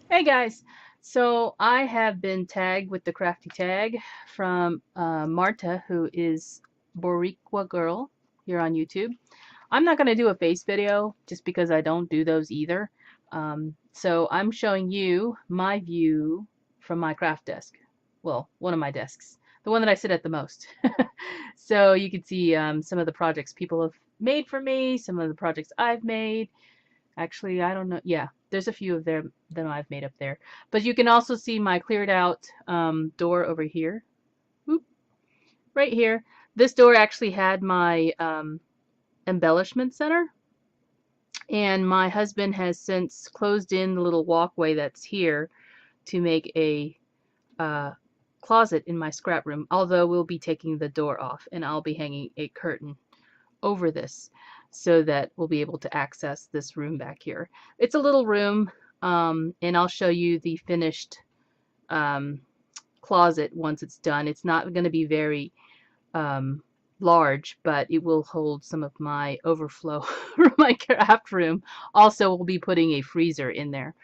Hey guys, so I have been tagged with the Crafty Tag from Marta, who is Boricuagirl here on YouTube. I'm not going to do a face video just because I don't do those either. So I'm showing you my view from my craft desk. Well, one of my desks, the one that I sit at the most. So you can see some of the projects people have made for me, some of the projects I've made. Actually, I don't know. Yeah, there's a few of them that I've made up there. But you can also see my cleared out door over here. Whoop, right here. This door actually had my embellishment center. And my husband has since closed in the little walkway that's here to make a uh, closet in my scrap room. Although we'll be taking the door off and I'll be hanging a curtain over this so that we'll be able to access this room back here. It's a little room, and I'll show you the finished um, closet once it's done. It's not going to be very um, large, but it will hold some of my overflow from my craft room. Also, we'll be putting a freezer in there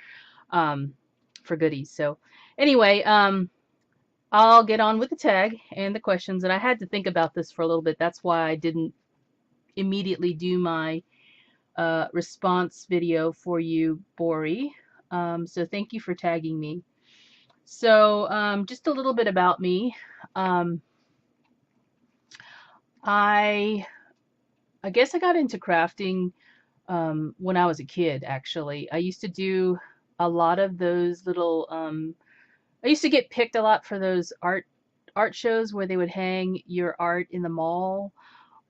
um, for goodies. So anyway, I'll get on with the tag and the questions. And I had to think about this for a little bit. That's why I didn't immediately do my response video for you, Bori. So thank you for tagging me. So just a little bit about me. Um, I I guess I got into crafting when I was a kid. Actually, I used to do a lot of those little. I used to get picked a lot for those art shows where they would hang your art in the mall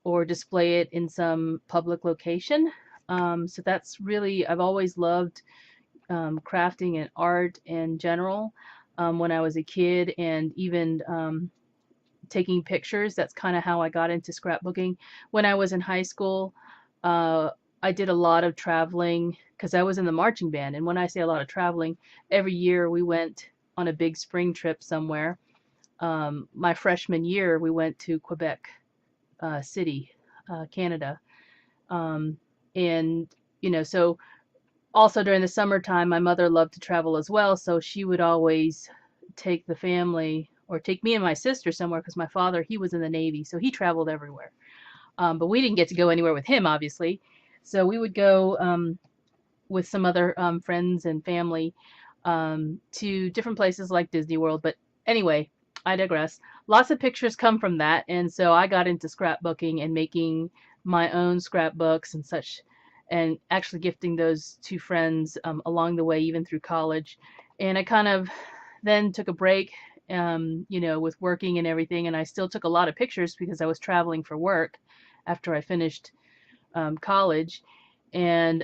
or display it in some public location. So that's really, I've always loved crafting and art in general when I was a kid, and even taking pictures. That's kind of how I got into scrapbooking. When I was in high school, uh, I did a lot of traveling because I was in the marching band. And when I say a lot of traveling, every year we went on a big spring trip somewhere. My freshman year, we went to Quebec City, Canada. Um, and, so also during the summertime, my mother loved to travel as well. So she would always take the family or take me and my sister somewhere because my father, he was in the Navy. So he traveled everywhere. But we didn't get to go anywhere with him, obviously. So we would go with some other friends and family to different places like Disney World. But anyway, I digress. Lots of pictures come from that, and so I got into scrapbooking and making my own scrapbooks and such, and actually gifting those to friends along the way, even through college. And I kind of then took a break, with working and everything, and I still took a lot of pictures because I was traveling for work after I finished college. And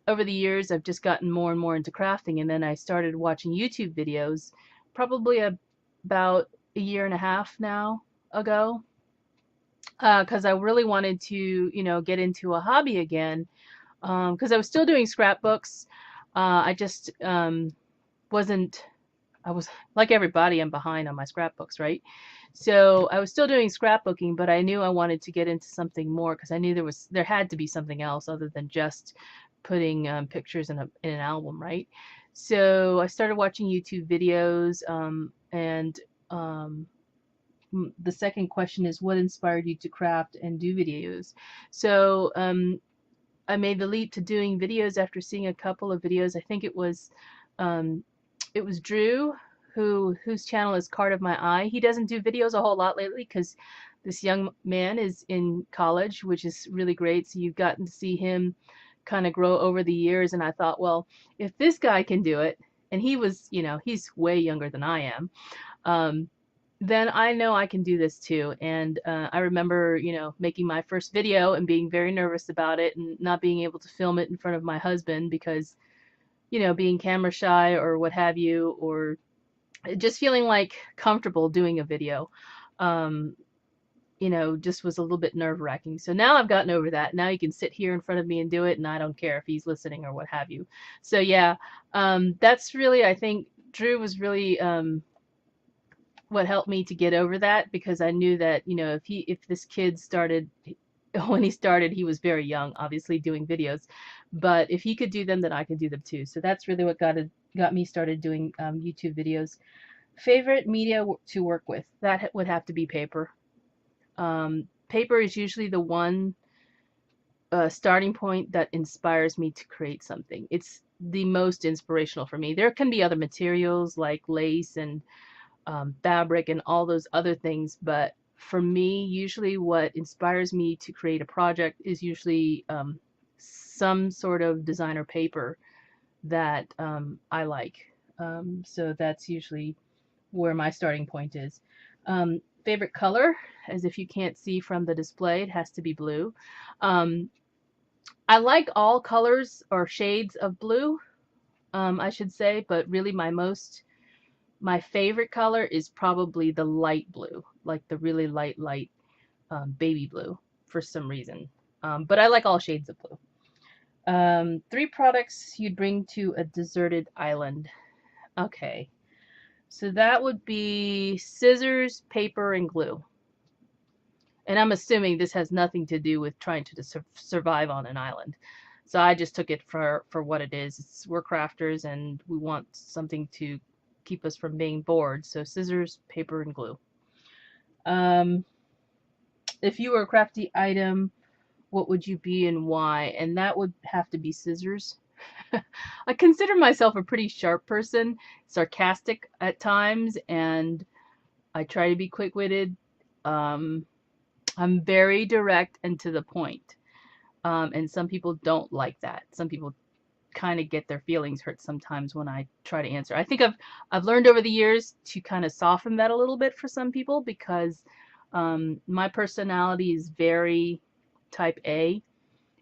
over the years, I've just gotten more and more into crafting, and then I started watching YouTube videos, probably about a year and a half now ago, because I really wanted to, get into a hobby again, because I was still doing scrapbooks. I just wasn't. I was like everybody. I'm behind on my scrapbooks, right? So I was still doing scrapbooking, but I knew I wanted to get into something more because I knew there had to be something else other than just putting pictures in an album, right? So I started watching YouTube videos, and um, the second question is what inspired you to craft and do videos? So I made the leap to doing videos after seeing a couple of videos. I think um, it was Drew whose channel is Card of My Eye. He doesn't do videos a whole lot lately because this young man is in college, which is really great. So you've gotten to see him kind of grow over the years. And I thought, well, if this guy can do it, and he was, he's way younger than I am, um, then I know I can do this too. And I remember, making my first video and being very nervous about it and not being able to film it in front of my husband because, being camera shy or what have you, or just feeling like comfortable doing a video, um, just was a little bit nerve wracking. So now I've gotten over that. Now you can sit here in front of me and do it, and I don't care if he's listening or what have you. So yeah, that's really, I think Drew was really what helped me to get over that, because I knew that, if this kid started when he started, he was very young, obviously doing videos, but if he could do them, then I could do them too. So that's really what got me started doing YouTube videos. Favorite media to work with? That would have to be paper. Paper is usually the one starting point that inspires me to create something. It's the most inspirational for me. There can be other materials like lace and fabric and all those other things, but for me, usually what inspires me to create a project is usually some sort of designer paper that I like. So that's usually where my starting point is. Favorite color, as if you can't see from the display, it has to be blue. Um, I like all colors or shades of blue, I should say, but really my favorite color is probably the light blue, like the really light baby blue for some reason. But I like all shades of blue. 3 products you'd bring to a deserted island. Okay, so that would be scissors, paper, and glue. And I'm assuming this has nothing to do with trying to survive on an island. So I just took it for what it is. We're crafters and we want something to keep us from being bored. So scissors, paper, and glue. If you were a crafty item, what would you be and why? And that would have to be scissors. I consider myself a pretty sharp person, sarcastic at times, and I try to be quick-witted. I'm very direct and to the point. And some people don't like that. Some people kind of get their feelings hurt sometimes when I try to answer. I think I've learned over the years to kind of soften that a little bit for some people because my personality is very type A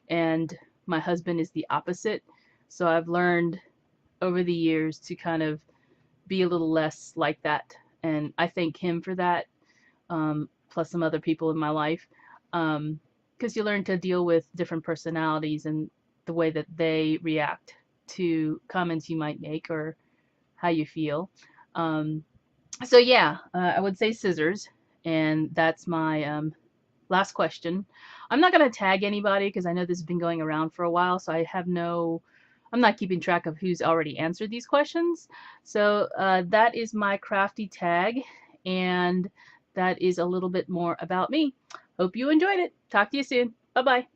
and my husband is the opposite. So I've learned over the years to kind of be a little less like that. And I thank him for that, plus some other people in my life. Because you learn to deal with different personalities and the way that they react to comments you might make or how you feel. So yeah, I would say scissors, and that's my last question. I'm not going to tag anybody because I know this has been going around for a while, so I'm not keeping track of who's already answered these questions. So that is my crafty tag, and that is a little bit more about me. Hope you enjoyed it. Talk to you soon. Bye-bye.